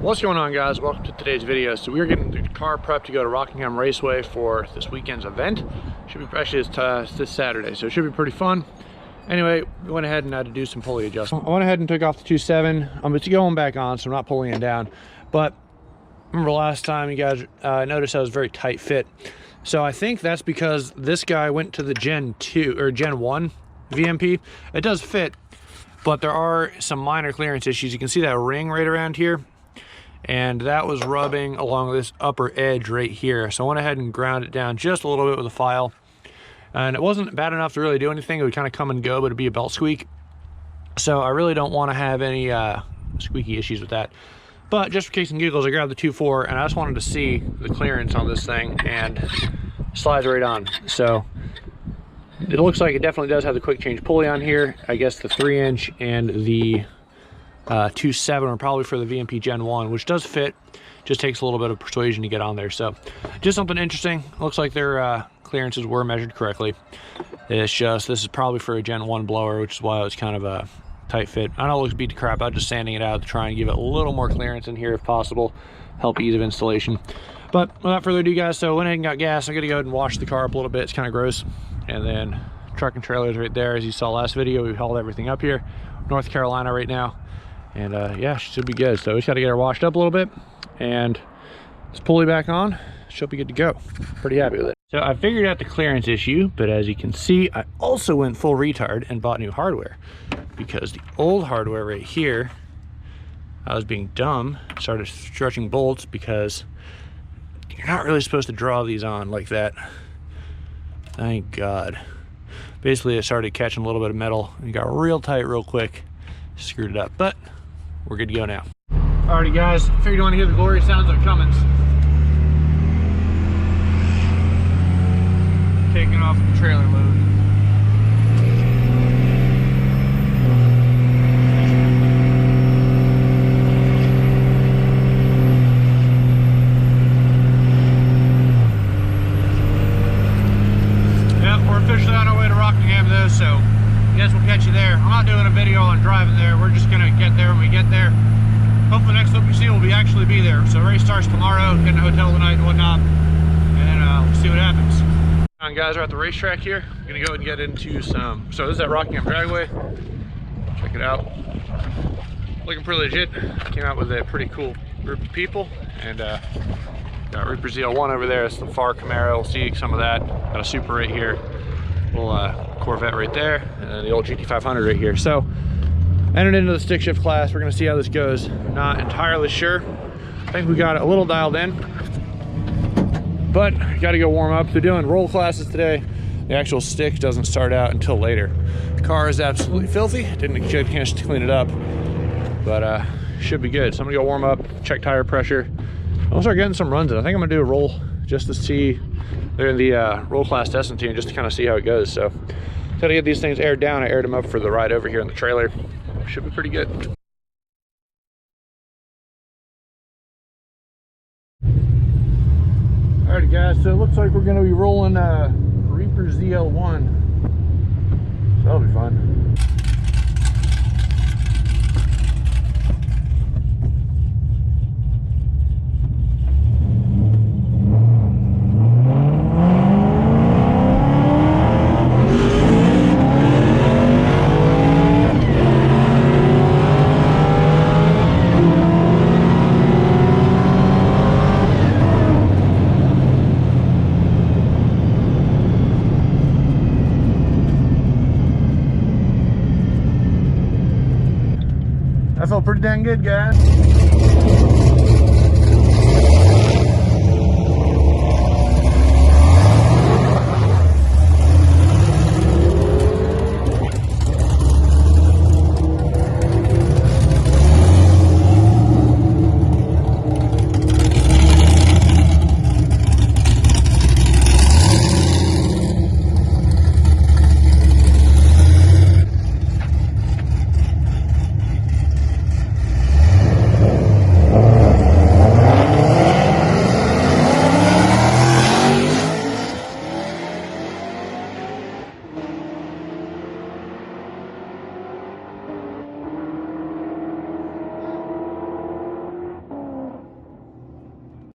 What's going on, guys? Welcome to today's video. So we're getting the car prepped to go to Rockingham Raceway for this weekend's event. Should be actually this Saturday, so it should be pretty fun. Anyway, we went ahead and had to do some pulley adjustments. I went ahead and took off the 2.7. I'm going back on, so I'm not pulling it down. But remember last time you guys noticed I was very tight fit. So I think that's because this guy went to the Gen 2 or Gen 1 VMP. It does fit, but there are some minor clearance issues. You can see that ring right around here, and that was rubbing along this upper edge right here. So I went ahead and ground it down just a little bit with a file, and it wasn't bad enough to really do anything. It would kind of come and go, but it'd be a belt squeak. So I really don't want to have any squeaky issues with that. But just for kicks and giggles, I grabbed the 2.4 and I just wanted to see the clearance on this thing, and it slides right on. So it looks like it definitely does have the quick change pulley on here. I guess the 3-inch and the 2.7 are probably for the VMP Gen 1, which does fit. Just takes a little bit of persuasion to get on there. So just something interesting. Looks like their clearances were measured correctly. It's just, this is probably for a Gen 1 blower, which is why it was kind of a tight fit. I know it looks beat to crap. I'm just sanding it out to try and give it a little more clearance in here if possible, help ease of installation. But without further ado, guys, so went ahead and got gas. I'm gonna go ahead and wash the car up a little bit. It's kind of gross. And then truck and trailers right there. As you saw last video, we hauled everything up here, North Carolina right now. And yeah, she should be good. So we just got to get her washed up a little bit and this pulley back on. She'll be good to go. Pretty happy with it. So I figured out the clearance issue, but as you can see, I also went full retard and bought new hardware, because the old hardware right here, I was being dumb, started stretching bolts, because you're not really supposed to draw these on like that. Thank God. Basically, it started catching a little bit of metal and got real tight real quick. Screwed it up, but we're good to go now. Alrighty, guys, figured you want to hear the glorious sounds of Cummins taking off the trailer load. Yep, we're officially on our way to Rockingham though, so I guess we'll catch you there. I'm not doing a video on driving there. We're just gonna get there when we get there. Hopefully the next clip you see will actually be there. So race starts tomorrow, get in a hotel tonight and whatnot, and we'll see what happens. Guys, we're at the racetrack here. I'm gonna go ahead and get into some, so this is at Rockingham Dragway. Check it out. Looking pretty legit. Came out with a pretty cool group of people, and got Reaper ZL1 over there. It's the FAR Camaro. We'll see some of that. Got a Super right here. Little Corvette right there, and then the old GT500 right here. So entered into the stick shift class. We're gonna see how this goes. Not entirely sure. I think we got it a little dialed in, but got to go warm up. They're doing roll classes today. The actual stick doesn't start out until later. The car is absolutely filthy. Didn't get a chance to clean it up, but should be good. So I'm gonna go warm up, check tire pressure. I'll start getting some runs in. I think I'm gonna do a roll just to see. They're in the roll class testing team, just to kind of see how it goes. So gotta get these things aired down. I aired them up for the ride over here in the trailer. Should be pretty good. Alrighty, guys, so it looks like we're going to be rolling Reaper ZL1, so that'll be fun. That felt pretty dang good, guys.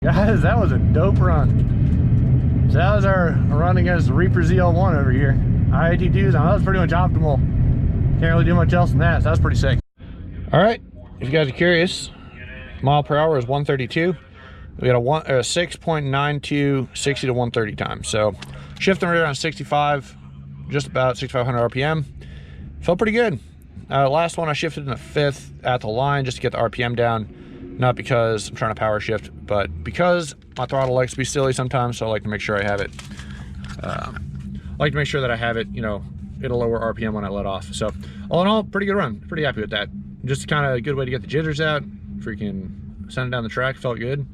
Guys, that was a dope run. So that was our run against the Reaper ZL1 over here. IAT2s, that was pretty much optimal. Can't really do much else than that, so that was pretty sick. All right, if you guys are curious, mile per hour is 132. We got a 6.92 60 to 130 time. So shifting right around 65, just about 6,500 RPM. Felt pretty good. Last one I shifted in the 5th at the line just to get the RPM down. Not because I'm trying to power shift, but because my throttle likes to be silly sometimes, so I like to make sure I have it. I like to make sure that I have it, you know, it'll lower RPM when I let off. So all in all, pretty good run. Pretty happy with that. Just kind of a good way to get the jitters out. Freaking send it down the track, felt good.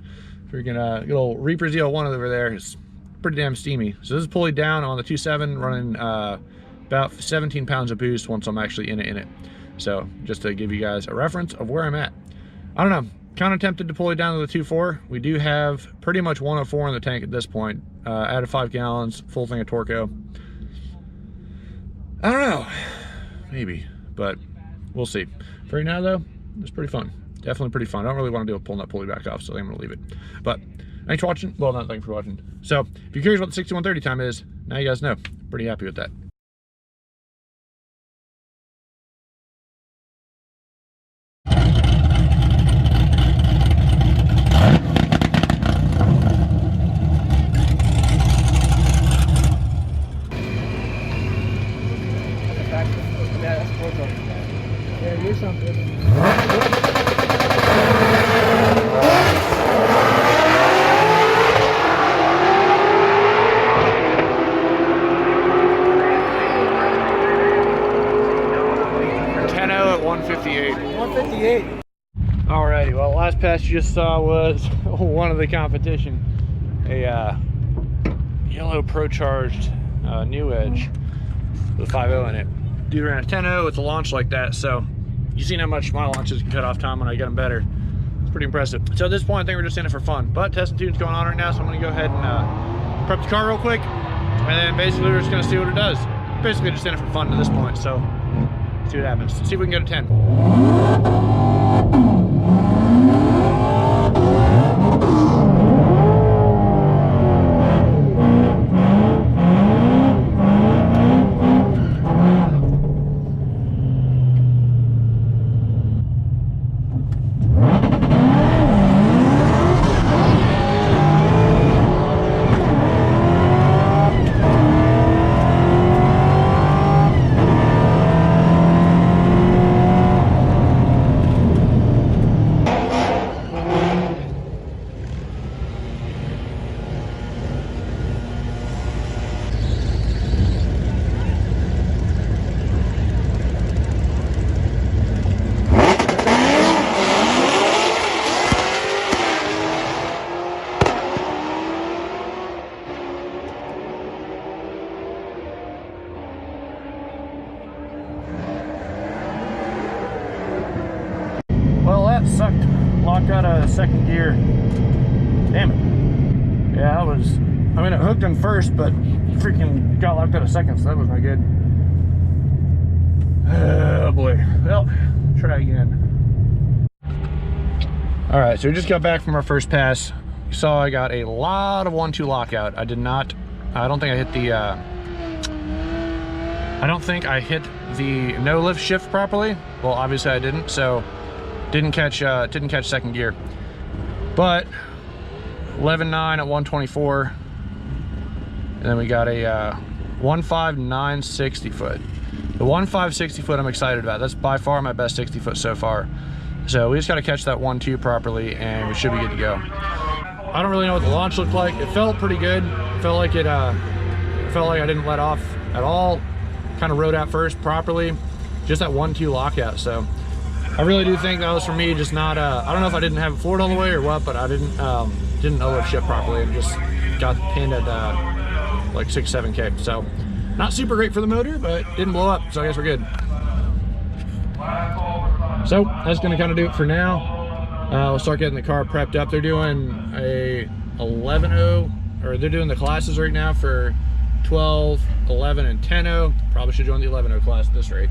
Freaking good old Reaper ZL1 over there is pretty damn steamy. So this is pulley down on the 2.7, running about 17 pounds of boost once I'm actually in it. So just to give you guys a reference of where I'm at. I don't know, kind of tempted to pulley down to the 2.4. We do have pretty much 104 in the tank at this point. Added 5 gallons, full thing of Torco. I don't know, maybe, but we'll see. For right now though, it's pretty fun. Definitely pretty fun. I don't really want to deal with pulling that pulley back off, so I think I'm gonna leave it. But thanks for watching. Well, not thanks for watching. So if you're curious what the 6130 time is, now you guys know. Pretty happy with that. Yeah, here's something. 158. Alrighty, well, last pass you just saw was one of the competition. A yellow pro-charged new edge with a 5.0 in it. Dude ran a 10.0 with a launch like that, so you've seen how much my launches can cut off time when I get them better. It's pretty impressive. So at this point, I think we're just in it for fun. But testing tunes going on right now, so I'm gonna go ahead and prep the car real quick, and then basically we're just gonna see what it does. Basically just in it for fun to this point, so see what happens. See if we can get a 10. Sucked. Locked out of second gear. Damn it. Yeah, that was, I mean, it hooked in first, but freaking got locked out of second, so that was not good. Oh boy. Well, try again. All right, so we just got back from our first pass. You saw I got a lot of 1-2 lockout. I don't think I hit the no lift shift properly. Well, obviously I didn't, so didn't catch second gear. But 11.9 at 124, and then we got a 1.59 60 foot. The 1.5 60 foot I'm excited about. That's by far my best 60 foot so far. So we just got to catch that 1.2 properly, and we should be good to go. I don't really know what the launch looked like. It felt pretty good. It felt like I didn't let off at all. Kind of rode out first properly. Just that 1.2 lockout. So I really do think that was for me just not, I don't know if I didn't have it forward all the way or what, but I didn't no-lift shift properly and just got pinned at like 6-7K. So not super great for the motor, but didn't blow up, so I guess we're good. So that's gonna kind of do it for now. We'll start getting the car prepped up. They're doing a 11.0, or they're doing the classes right now for 12, 11, and 10.0. Probably should join the 11.0 class at this rate,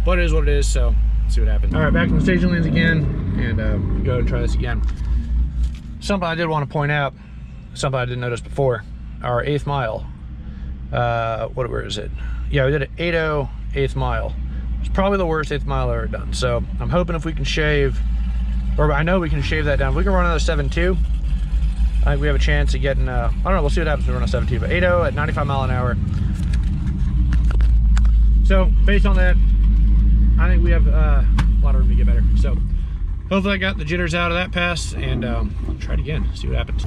but it is what it is, so see what happens. All right, back in the staging lanes again, and go and try this again. something I did want to point out, something I didn't notice before, our 8th mile. Where is it? Yeah, we did an 8.0 8th mile. It's probably the worst 8th mile I've ever done. So I'm hoping if we can shave, or I know we can shave that down. If we can run another 7.2, I think we have a chance of getting, I don't know, we'll see what happens when we run a 7.2, but 8.0 at 95 mile an hour. So based on that, I think we have a lot of room to get better. So hopefully I got the jitters out of that pass, and I'll try it again, see what happens.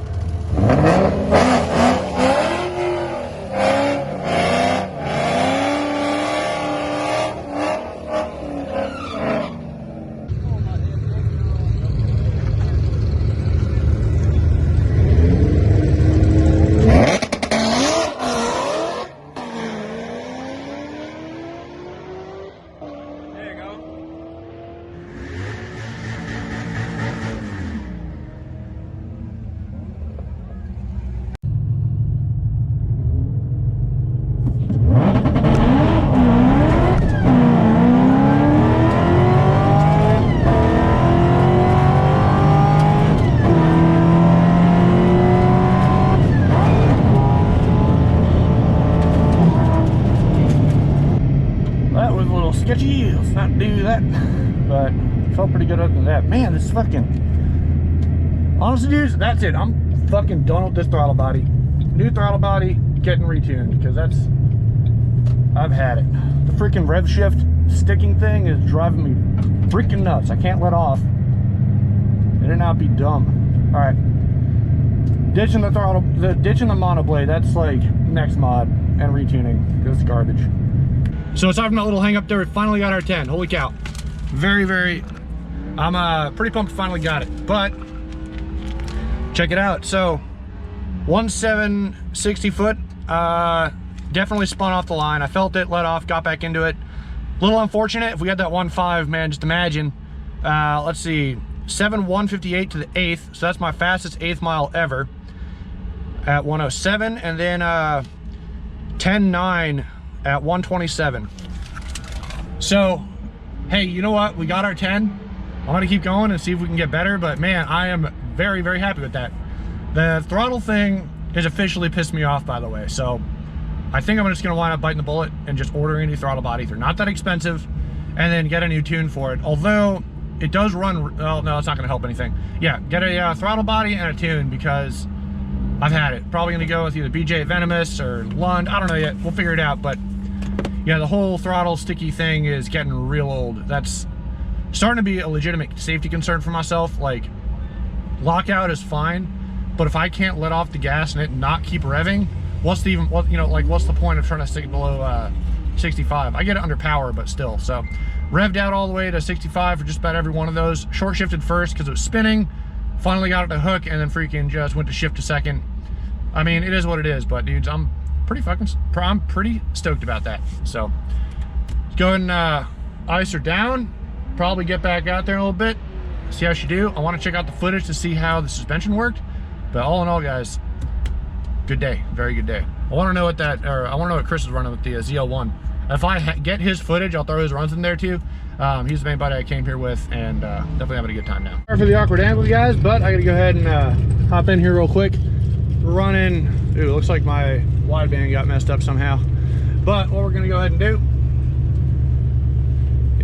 Sketchy, let's not do that, but felt pretty good other than that. Man, this is fucking, honestly dudes, that's it. I'm fucking done with this throttle body. New throttle body, getting retuned, because that's, I've had it. The freaking rev shift sticking thing is driving me freaking nuts. I can't let off and it not be dumb. All right, ditching the throttle, ditching the monoblade, that's like next mod, and retuning, because it's garbage. So aside from that little hang up there, we finally got our 10. Holy cow. Very, I'm pretty pumped finally got it. But check it out. So 1.760 foot, definitely spun off the line. I felt it, let off, got back into it. A little unfortunate. If we had that 1.5, man, just imagine. Let's see, 7.158 to the 8th. So that's my fastest 8th mile ever at 107. And then 10.9 at 127. So hey, you know what, we got our 10. I'm gonna keep going and see if we can get better, but man, I am very happy with that. The throttle thing has officially pissed me off, by the way, so I think I'm just gonna wind up biting the bullet and just ordering a new throttle body. They're not that expensive, and then get a new tune for it. Although it does run, well, no, it's not gonna help anything. Yeah, get a throttle body and a tune, because I've had it. Probably gonna go with either BJ Venomous or Lund, I don't know yet, we'll figure it out. But yeah, the whole throttle sticky thing is getting real old. That's starting to be a legitimate safety concern for myself. Like, lockout is fine, but if I can't let off the gas and it not keep revving, what's the what's the point of trying to stick it below 65? I get it under power, but still. So revved out all the way to 65 for just about every one of those. Short shifted first because it was spinning, finally got it to hook, and then freaking just went to shift to second. I mean, it is what it is, but dudes, I'm pretty stoked about that. So let's go ahead and ice her down, probably get back out there in a little bit, see how she do. I want to check out the footage to see how the suspension worked, but all in all, guys, good day, very good day. I want to know what I want to know what Chris is running with the ZL1. If I get his footage, I'll throw his runs in there too. He's the main buddy I came here with, and definitely having a good time now. Sorry for the awkward angle, guys, but I gotta go ahead and hop in here real quick. We're running, ooh, looks like my wideband got messed up somehow. But what we're gonna go ahead and do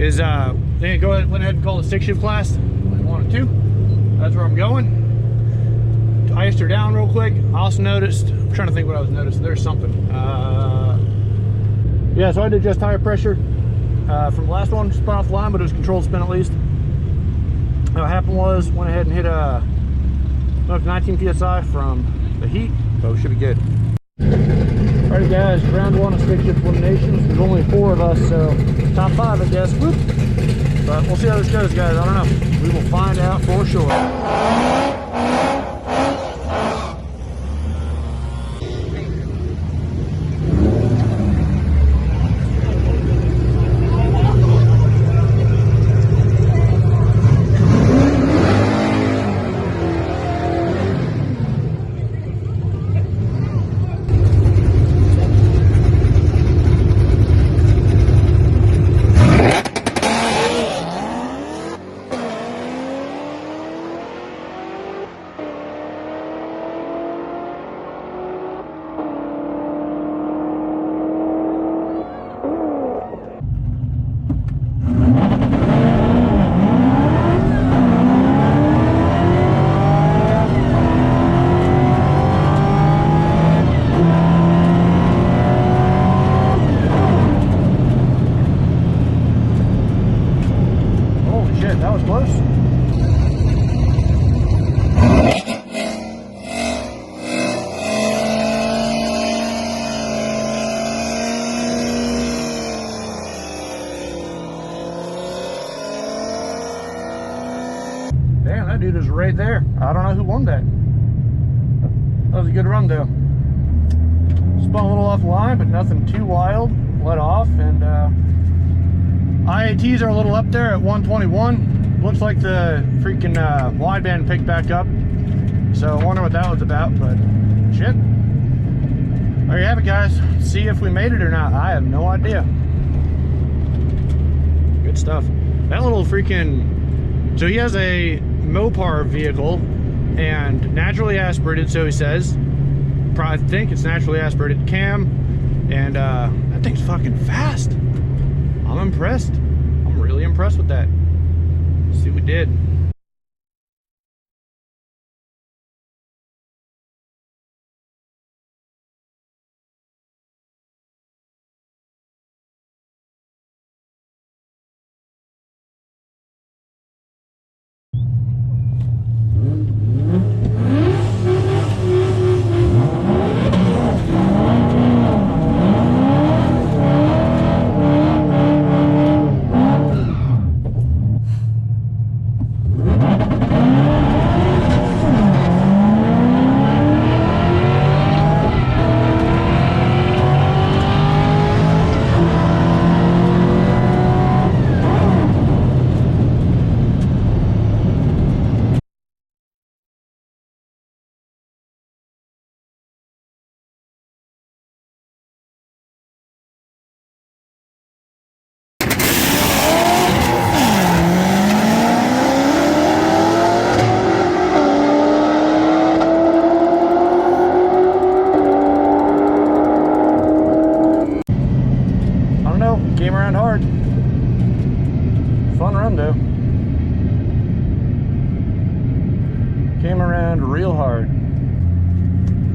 is went ahead and call the 6 shift class. 1 and 2. That's where I'm going. Iced her down real quick. I also noticed, I'm trying to think what I was noticing. There's something. Yeah, so I did just tire pressure from the last one, spun off the line, but it was controlled spin at least. What happened was, went ahead and hit 19 psi from the heat, so it should be good. Alrighty guys, round 1 of 6 shift eliminations. There's only 4 of us, so top 5 I guess. Whoop. But we'll see how this goes, guys. I don't know. We will find out for sure. right there. I don't know who won that. That was a good run though. Spun a little off line, but nothing too wild. Let off, and IATs are a little up there at 121. Looks like the freaking wideband picked back up. So I wonder what that was about, but shit. There you have it, guys. See if we made it or not. I have no idea. Good stuff. That little freaking... So he has a Mopar vehicle and naturally aspirated, so he says. Probably think it's naturally aspirated cam. And that thing's fucking fast. I'm impressed. I'm really impressed with that. Let's see what we did. Came around hard. Fun run though. Came around real hard.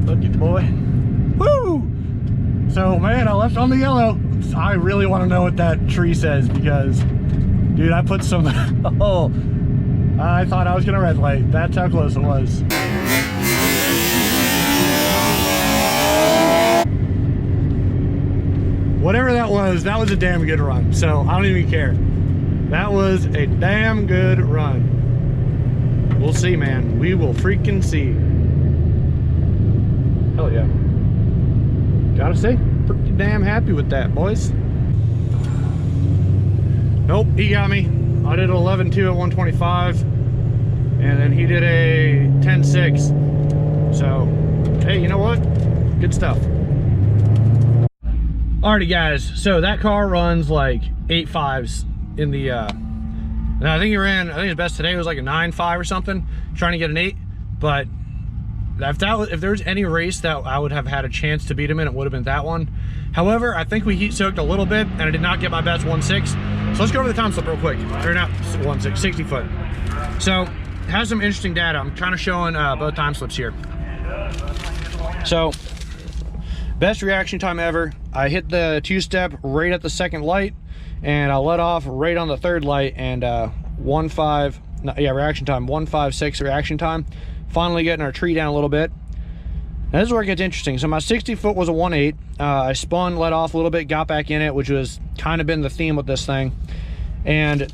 Look at boy. Woo! So man, I left on the yellow. I really want to know what that tree says because, dude, I put some. Oh, I thought I was gonna red light. That's how close it was. Whatever that was a damn good run. So I don't even care. That was a damn good run. We'll see, man. We will freaking see. Hell yeah. Gotta say, pretty damn happy with that, boys. Nope, he got me. I did an 11.2 at 125. And then he did a 10.6. So, hey, you know what? Good stuff. Alrighty guys, so that car runs like 8.5s in the and I think his best today was like a 9.5 or something, trying to get an 8. But if there was any race that I would have had a chance to beat him in, it would have been that one. However, I think we heat soaked a little bit and I did not get my best 1.6. So let's go over the time slip real quick. Or not 1.6, 60 foot. So it has some interesting data. I'm kind of showing both time slips here. So best reaction time ever. I hit the 2-step right at the second light, and I let off right on the third light, and reaction time 1.56 reaction time. Finally getting our tree down a little bit. Now this is where it gets interesting. So my 60 foot was a 1.8. I spun, let off a little bit, got back in it, which was kind of been the theme with this thing. And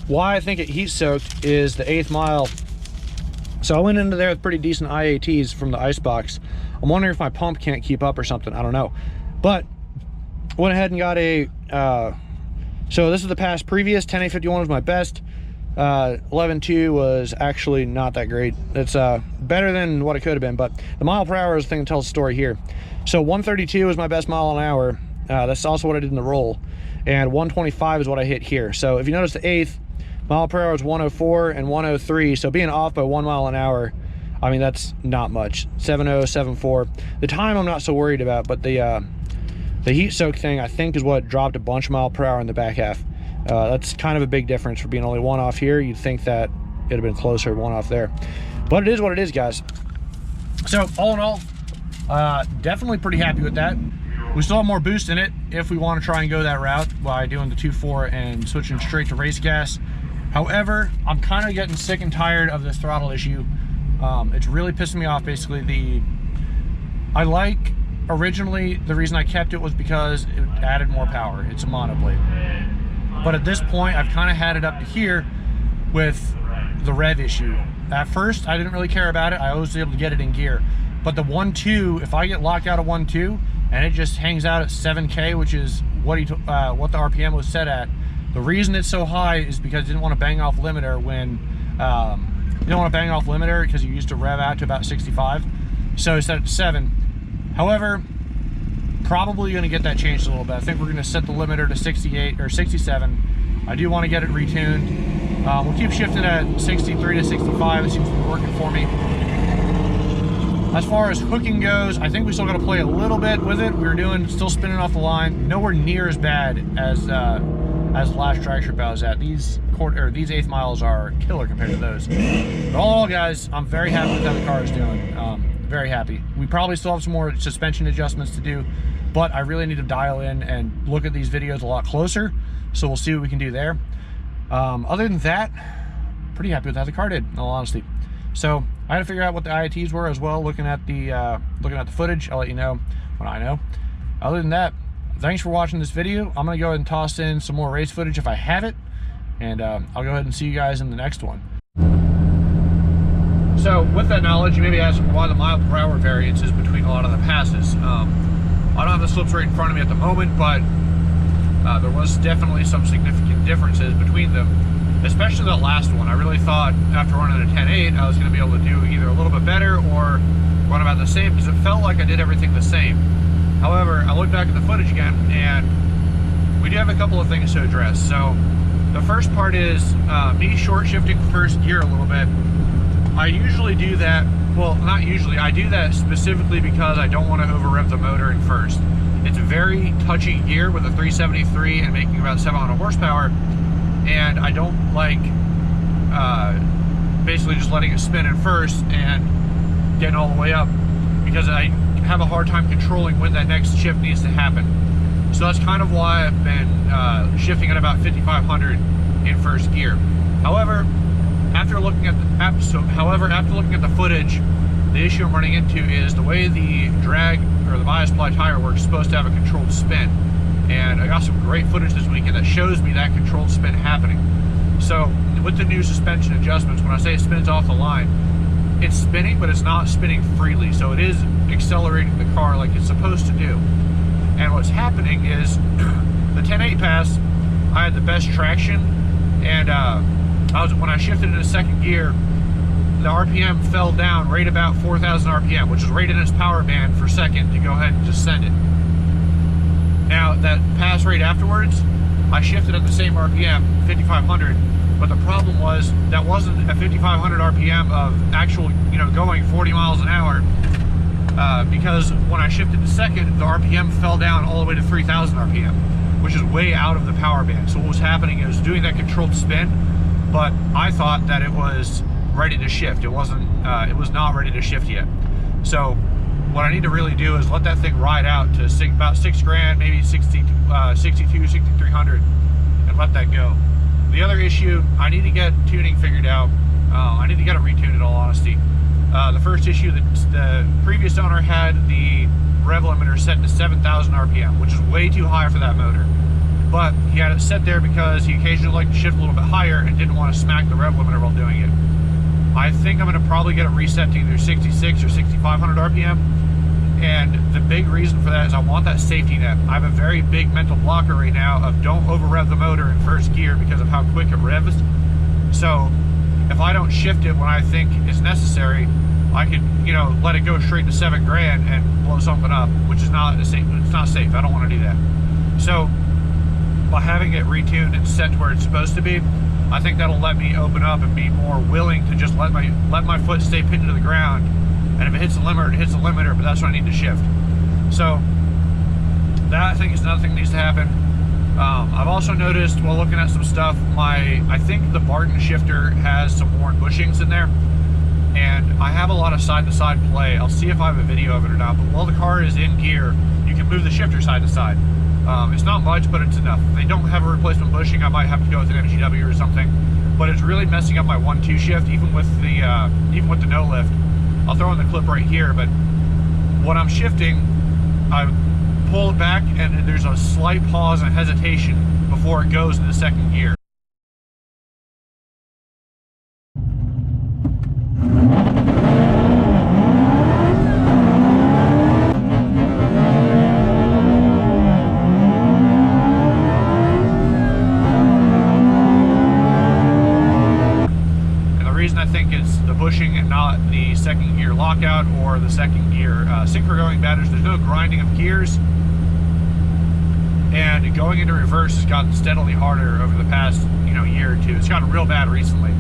why I think it heat soaked is the 8th mile. So I went into there with pretty decent IATs from the icebox. I'm wondering if my pump can't keep up or something. I don't know. But went ahead and got a so this is the past previous. 10.851 was my best. 11.2 was actually not that great. It's better than what it could have been, but the mile per hour is the thing that tells the story here. So 132 was my best mile an hour. That's also what I did in the roll, and 125 is what I hit here. So if you notice, the 8th mile per hour is 104 and 103. So being off by 1 mile an hour, I mean, that's not much. 7.0, 7.4. The time I'm not so worried about, but the heat soak thing, I think, is what dropped a bunch of mile per hour in the back half. That's kind of a big difference for being only 1 off here. You'd think that it'd have been closer, 1 off there. But it is what it is, guys. So all in all, definitely pretty happy with that. We still have more boost in it if we want to try and go that route by doing the 2.4 and switching straight to race gas. However, I'm kind of getting sick and tired of this throttle issue. It's really pissing me off. Basically, originally the reason I kept it was because it added more power. It's a monoblade. But at this point, I've kind of had it up to here with the rev issue. at first I didn't really care about it. I always was able to get it in gear. But the 1.2, if I get locked out of 1.2 and it just hangs out at 7K, which is what the RPM was set at, the reason it's so high is because I didn't want to bang off limiter when you don't want to bang off limiter because you used to rev out to about 65. So I set it to 7. However, probably going to get that changed a little bit. I think we're going to set the limiter to 68 or 67. I do want to get it retuned. We'll keep shifting at 63 to 65. It seems to be working for me. As far as hooking goes, I think we still got to play a little bit with it. Still spinning off the line. Nowhere near as bad as the last drag strip I was at. These 1/8 miles are killer compared to those. But all in all, guys, I'm very happy with how the car is doing. Very happy. We probably still have some more suspension adjustments to do, but I really need to dial in and look at these videos a lot closer. So we'll see what we can do there. Other than that, pretty happy with how the car did, in all honesty. So I had to figure out what the IATs were as well. Looking at the footage, I'll let you know when I know. Other than that, thanks for watching this video. I'm gonna go ahead and toss in some more race footage if I have it, and I'll go ahead and see you guys in the next one. So with that knowledge, you may be asking why the mile per hour variance is between a lot of the passes. I don't have the slips right in front of me at the moment, but there was definitely some significant differences between them, especially that last one. I really thought after running a 10.8, I was going to be able to do either a little bit better or run about the same, because it felt like I did everything the same. However, I look back at the footage again, and we do have a couple of things to address. So the first part is me short shifting first gear a little bit. I usually do that, well, not usually, I do that specifically because I don't want to over rev the motor in first. It's a very touchy gear with a 373 and making about 700 horsepower, and I don't like basically just letting it spin in first and getting all the way up, because I have a hard time controlling when that next shift needs to happen. So that's kind of why I've been shifting at about 5,500 in first gear. However, after looking at the footage, the issue I'm running into is the way the drag or the bias ply tire works is supposed to have a controlled spin, and I got some great footage this weekend that shows me that controlled spin happening. So with the new suspension adjustments, when I say it spins off the line, it's spinning, but it's not spinning freely, so it is accelerating the car like it's supposed to do. And what's happening is the 10.8 pass, I had the best traction, and when I shifted into second gear, the RPM fell down right about 4,000 RPM, which is right in its power band for second to go ahead and just send it. Now, that pass right afterwards, I shifted at the same RPM, 5,500, but the problem was that wasn't a 5,500 RPM of actual, going 40 miles an hour, because when I shifted to second, the RPM fell down all the way to 3,000 RPM, which is way out of the power band. So what was happening is doing that controlled spin, but I thought that it was ready to shift. It wasn't, it was not ready to shift yet. So what I need to really do is let that thing ride out to about 6 grand, maybe 62, 6,300, and let that go. The other issue, I need to get tuning figured out. I need to get it retuned, in all honesty. The first issue, the previous owner had the rev limiter set to 7,000 RPM, which is way too high for that motor. But he had it set there because he occasionally liked to shift a little bit higher and didn't want to smack the rev limiter while doing it. I think I'm going to probably get it reset to either 66 or 6,500 RPM. And the big reason for that is I want that safety net. I have a very big mental blocker right now of don't over rev the motor in first gear because of how quick it revs. So if I don't shift it when I think is necessary, I could, let it go straight to 7 grand and blow something up, which is not safe. It's not safe. I don't want to do that. So by having it retuned and set to where it's supposed to be, I think that'll let me open up and be more willing to just let my foot stay pinned to the ground. And if it hits the limiter, it hits the limiter, but that's what I need to shift. So that, I think, is another thing that needs to happen. I've also noticed while looking at some stuff, I think the Barton shifter has some worn bushings in there, and I have a lot of side-to-side play. I'll see if I have a video of it or not, but while the car is in gear, you can move the shifter side-to-side. It's not much, but it's enough. If they don't have a replacement bushing, I might have to go with an MGW or something, but it's really messing up my 1-2 shift, even with the no lift. I'll throw in the clip right here, but when I'm shifting, I pull it back and there's a slight pause and hesitation before it goes into second gear. the second gear lockout or the second gear sync are going bad. There's no grinding of gears, and going into reverse has gotten steadily harder over the past year or two. It's gotten real bad recently.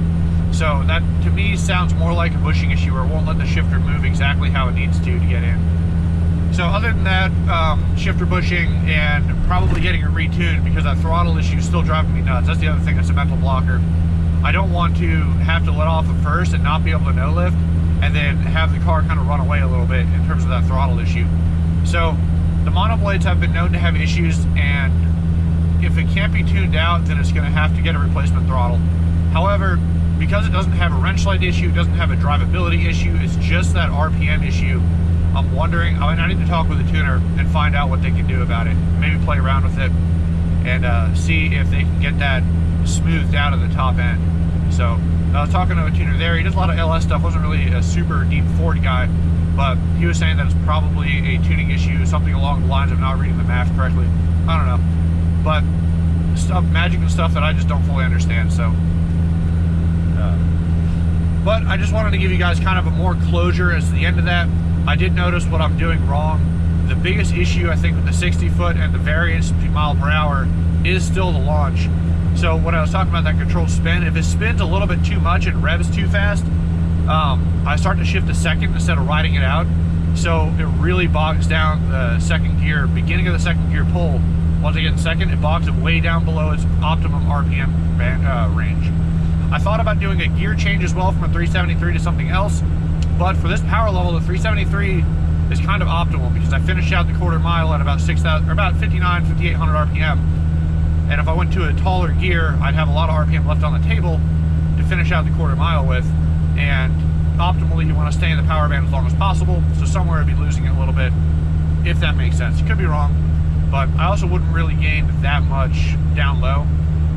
So that to me sounds more like a bushing issue, or won't let the shifter move exactly how it needs to get in. So other than that, shifter bushing and probably getting it retuned, because that throttle issue is still driving me nuts. That's the other thing that's a mental blocker. I don't want to have to let off at first and not be able to no lift, and then have the car kind of run away a little bit in terms of that throttle issue. So the monoblades have been known to have issues, and if it can't be tuned out, then it's going to have to get a replacement throttle. However, because it doesn't have a wrench light issue, it doesn't have a drivability issue, it's just that RPM issue, I'm wondering, I need to talk with a tuner and find out what they can do about it. Maybe play around with it and see if they can get that smoothed out at the top end. So I was talking to a tuner there. He does a lot of LS stuff, wasn't really a super deep Ford guy, but he was saying that it's probably a tuning issue, something along the lines of not reading the math correctly. I don't know, but stuff, magic and stuff that I just don't fully understand. So but I just wanted to give you guys kind of a more closure as to the end of that. I did notice what I'm doing wrong. The biggest issue I think with the 60 foot and the variance between mile per hour is still the launch. So when I was talking about that controlled spin, if it spins a little bit too much and revs too fast, I start to shift to second instead of riding it out. So it really bogs down the second gear, beginning of the second gear pull. Once I get in second, it bogs it way down below its optimum RPM range. I thought about doing a gear change as well from a 373 to something else, but for this power level, the 373 is kind of optimal, because I finished out the quarter mile at about 6,000 or about 5,800 RPM. And if I went to a taller gear, I'd have a lot of RPM left on the table to finish out the quarter mile with. And optimally, you want to stay in the power band as long as possible, so somewhere I'd be losing it a little bit, if that makes sense. Could be wrong, but I also wouldn't really gain that much down low.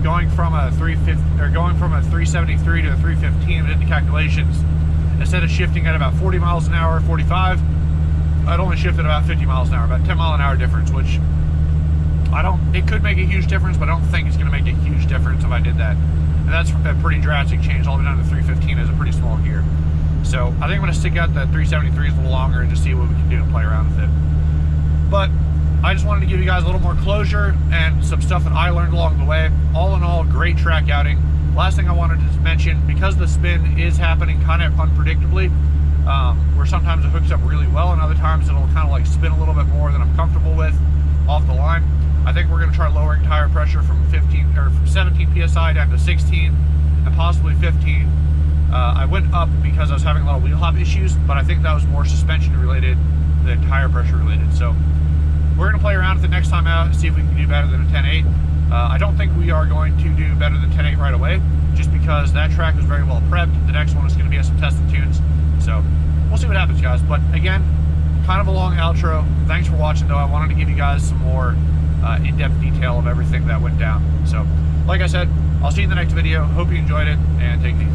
Going from a 373 to a 315, did the calculations, instead of shifting at about 40 miles an hour, 45, I'd only shift at about 50 miles an hour, about 10 mile an hour difference, which it could make a huge difference, but I don't think it's going to make a huge difference if I did that. And that's a pretty drastic change. All the way down to 315 is a pretty small gear. So I think I'm going to stick out the 373s a little longer and just see what we can do and play around with it. But I just wanted to give you guys a little more closure and some stuff that I learned along the way. All in all, great track outing. Last thing I wanted to mention, because the spin is happening kind of unpredictably, where sometimes it hooks up really well and other times it'll kind of like spin a little bit more than I'm comfortable with off the line. I think we're going to try lowering tire pressure from 17 psi down to 16 and possibly 15. I went up because I was having a lot of wheel hop issues, but I think that was more suspension related than tire pressure related. So we're going to play around with it next time out and see if we can do better than a 10.8. I don't think we are going to do better than 10.8 right away, just because that track was very well prepped. The next one is going to be some tested tunes. So we'll see what happens, guys. But again, kind of a long outro. Thanks for watching, though. I wanted to give you guys some more in-depth detail of everything that went down. So like I said, I'll see you in the next video. Hope you enjoyed it, and take it easy.